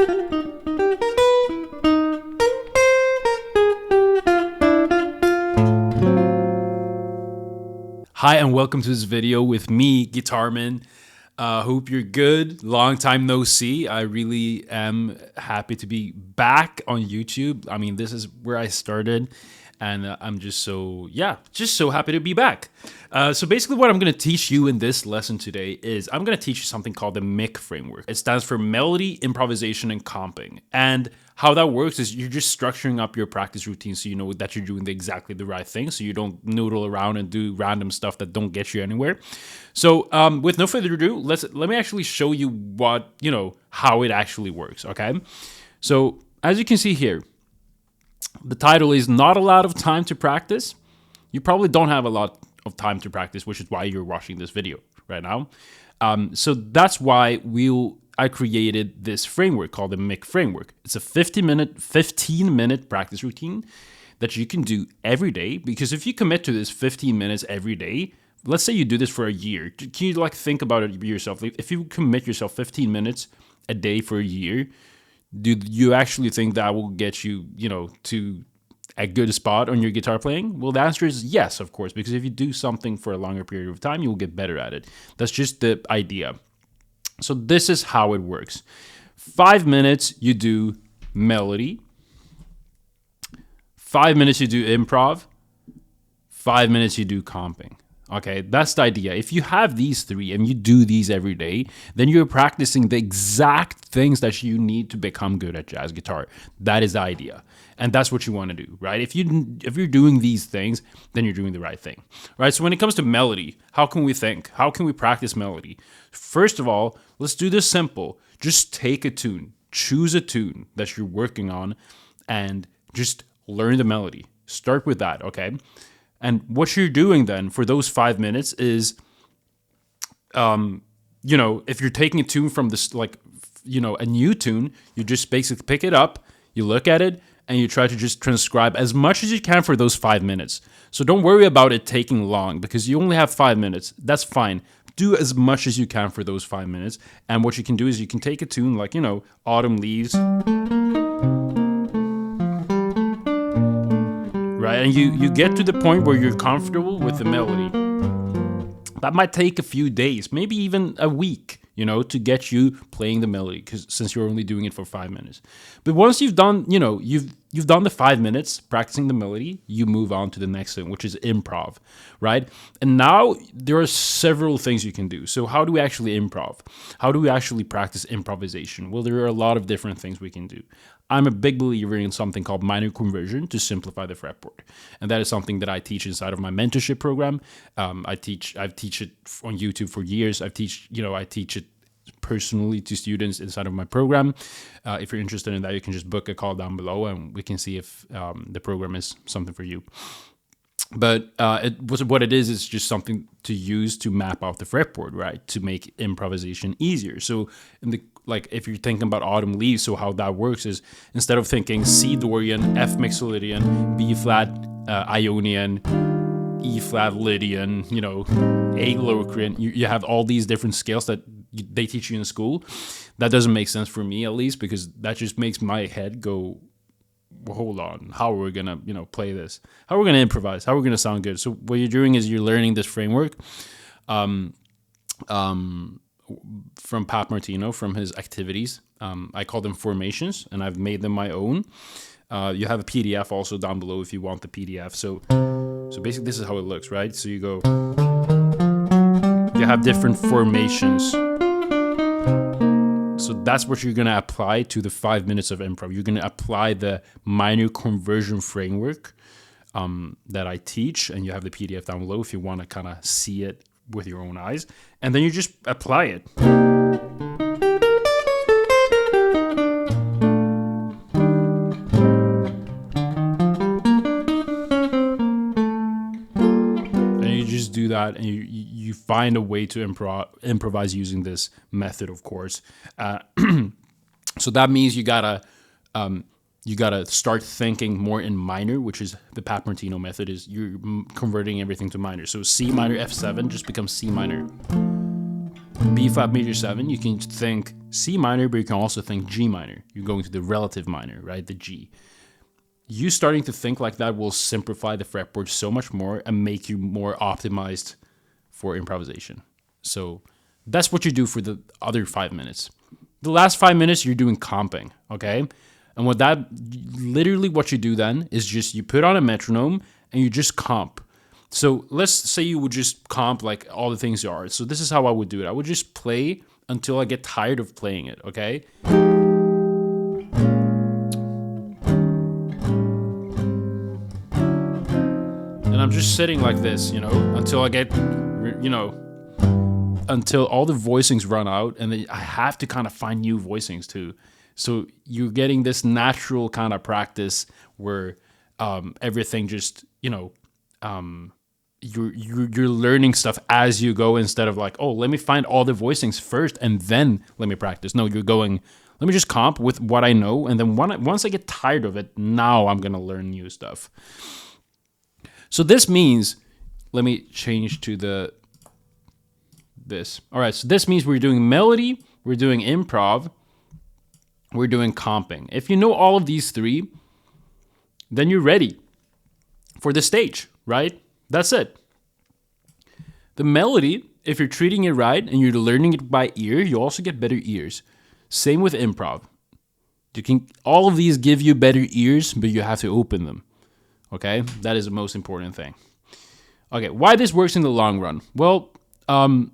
Hi, and welcome to this video with me, GuitArmin. Hope you're good. Long time no see. I really am happy to be back on YouTube. I mean, this is where I started, and I'm just so happy to be back. So basically what I'm going to teach you in this lesson today is I'm going to teach you something called the MIC framework. It stands for Melody, Improvisation, and Comping. And how that works is you're just structuring up your practice routine so you know that you're doing exactly the right thing, so you don't noodle around and do random stuff that don't get you anywhere. So with no further ado, let me actually show you how it actually works, okay? So as you can see here, the title is Not a Lot of Time to Practice. You probably don't have a lot of time to practice, which is why you're watching this video right now. So that's why I created this framework called the MIC framework. It's a 15-minute practice routine that you can do every day, because if you commit to this 15 minutes every day, let's say you do this for a year. Can you think about it yourself? If you commit yourself 15 minutes a day for a year, do you actually think that will get you, to a good spot on your guitar playing? Well, the answer is yes, of course, because if you do something for a longer period of time, you will get better at it. That's just the idea. So this is how it works. 5 minutes, you do melody. 5 minutes, you do improv. 5 minutes, you do comping. Okay, that's the idea. If you have these three and you do these every day, then you're practicing the exact things that you need to become good at jazz guitar. That is the idea. And that's what you want to do, right? If you're doing these things, then you're doing the right thing, right? So when it comes to melody, how can we think? How can we practice melody? First of all, let's do this simple. Just take a tune, choose a tune that you're working on, and just learn the melody. Start with that, okay? And what you're doing then for those 5 minutes is, if you're taking a tune from this, a new tune, you just basically pick it up, you look at it, and you try to just transcribe as much as you can for those 5 minutes. So don't worry about it taking long, because you only have 5 minutes. That's fine. Do as much as you can for those 5 minutes. And what you can do is you can take a tune like, Autumn Leaves. Right? And you get to the point where you're comfortable with the melody. That might take a few days, maybe even a week, to get you playing the melody, since you're only doing it for 5 minutes. But once you've done, you've done the 5 minutes practicing the melody, you move on to the next thing, which is improv, right? And now there are several things you can do. So how do we actually improv? How do we actually practice improvisation? Well, there are a lot of different things we can do. I'm a big believer in something called minor conversion to simplify the fretboard. And that is something that I teach inside of my mentorship program. I've teach it on YouTube for years. I teach it personally to students inside of my program. If you're interested in that, you can just book a call down below and we can see if the program is something for you. But what it is just something to use to map out the fretboard, right? To make improvisation easier. So if you're thinking about Autumn Leaves, so how that works is instead of thinking C Dorian, F Mixolydian, B flat Ionian, E flat Lydian, A Locrian, you have all these different scales that they teach you in school. That doesn't make sense for me, at least, because that just makes my head go, well, hold on, how are we gonna play this? How are we gonna improvise? How are we gonna sound good? So what you're doing is you're learning this framework from Pat Martino, from his activities. I call them formations, and I've made them my own. You have a PDF also down below if you want the PDF. So basically this is how it looks, right? So you have different formations. So that's what you're going to apply to the 5 minutes of improv. You're going to apply the minor conversion framework that I teach, and you have the PDF down below if you want to kind of see it with your own eyes. And then you just apply it. Do that, and you find a way to improvise using this method, of course. So that means you gotta start thinking more in minor, which is the Pat Martino method. Is you're converting everything to minor. So C minor F7 just becomes C minor B flat major 7, you can think C minor, but you can also think G minor. You're going to the relative minor, right? The G. You starting to think like that will simplify the fretboard so much more and make you more optimized for improvisation. So that's what you do for the other 5 minutes. The last 5 minutes, you're doing comping, okay? And literally what you do then is just you put on a metronome and you just comp. So let's say you would just comp like all the things you are. So this is how I would do it. I would just play until I get tired of playing it, okay? And I'm just sitting like this, until I get, until all the voicings run out, and then I have to kind of find new voicings too. So you're getting this natural kind of practice where everything just, you're learning stuff as you go instead of like, oh, let me find all the voicings first and then let me practice. No, you're going, let me just comp with what I know, and then once I get tired of it, now I'm gonna learn new stuff. So this means, let me change to this. All right, so this means we're doing melody, we're doing improv, we're doing comping. If you know all of these three, then you're ready for the stage, right? That's it. The melody, if you're treating it right and you're learning it by ear, you also get better ears. Same with improv. All of these give you better ears, but you have to open them. Okay, that is the most important thing. Okay, why this works in the long run? Well,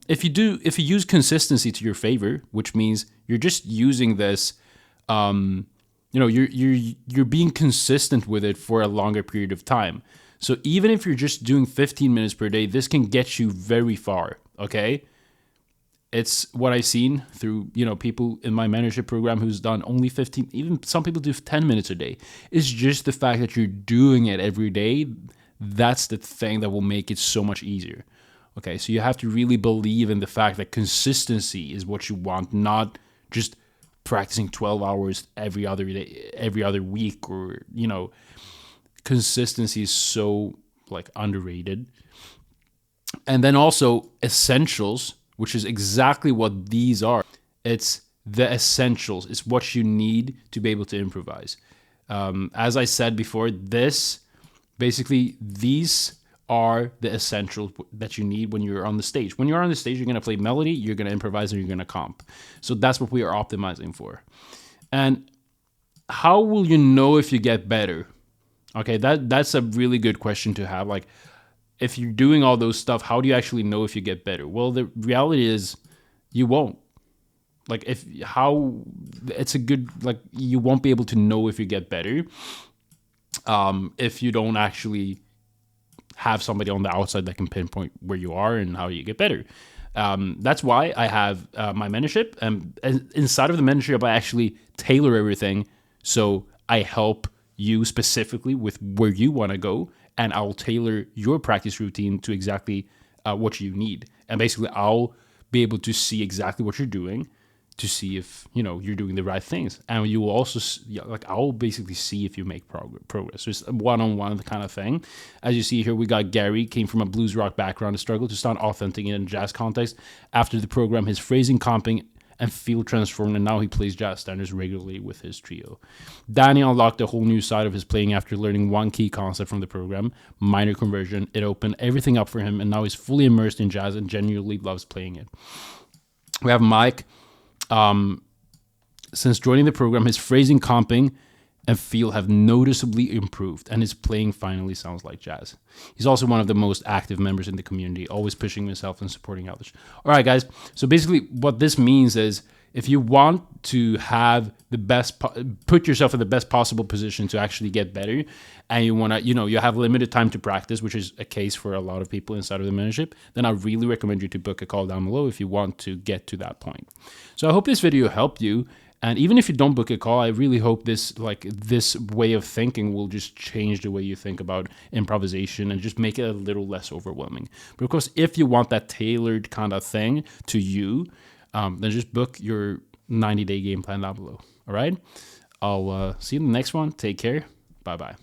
if you use consistency to your favor, which means you're just using this, you're being consistent with it for a longer period of time. So even if you're just doing 15 minutes per day, this can get you very far. Okay, it's what I've seen through people in my mentorship program who's done only 15. Even some people do 10 minutes a day. It's just the fact that you're doing it every day. That's the thing that will make it so much easier. Okay, so you have to really believe in the fact that consistency is what you want, not just practicing 12 hours every other day, every other week, or consistency is so underrated. And then also essentials, which is exactly what these are. It's the essentials. It's what you need to be able to improvise. As I said before, these are the essentials that you need when you're on the stage. When you're on the stage, you're going to play melody, you're going to improvise, and you're going to comp. So that's what we are optimizing for. And how will you know if you get better? Okay, that's a really good question to have. Like, if you're doing all those stuff, how do you actually know if you get better? Well, the reality is you won't. You won't be able to know if you get better if you don't actually have somebody on the outside that can pinpoint where you are and how you get better. That's why I have my mentorship, and inside of the mentorship, I actually tailor everything. So I help you specifically with where you want to go, and I'll tailor your practice routine to exactly what you need. And basically, I'll be able to see exactly what you're doing to see if you're doing the right things. And you will also I'll basically see if you make progress. So it's a one-on-one kind of thing. As you see here, we got Gary, came from a blues rock background, to struggle to sound authentic in a jazz context. After the program, his phrasing, comping, and feel transformed, and now he plays jazz standards regularly with his trio. Danny unlocked a whole new side of his playing after learning one key concept from the program, minor conversion. It opened everything up for him, and now he's fully immersed in jazz and genuinely loves playing it. We have Mike. Since joining the program, his phrasing, comping, and feel have noticeably improved, and his playing finally sounds like jazz. He's also one of the most active members in the community, always pushing himself and supporting others. All right, guys. So basically what this means is, if you want to have the best, put yourself in the best possible position to actually get better, and you want to, you have limited time to practice, which is a case for a lot of people inside of the mentorship, then I really recommend you to book a call down below if you want to get to that point. So I hope this video helped you. And even if you don't book a call, I really hope this way of thinking will just change the way you think about improvisation and just make it a little less overwhelming. But of course, if you want that tailored kind of thing to you, then just book your 90-day game plan down below. All right? I'll see you in the next one. Take care. Bye-bye.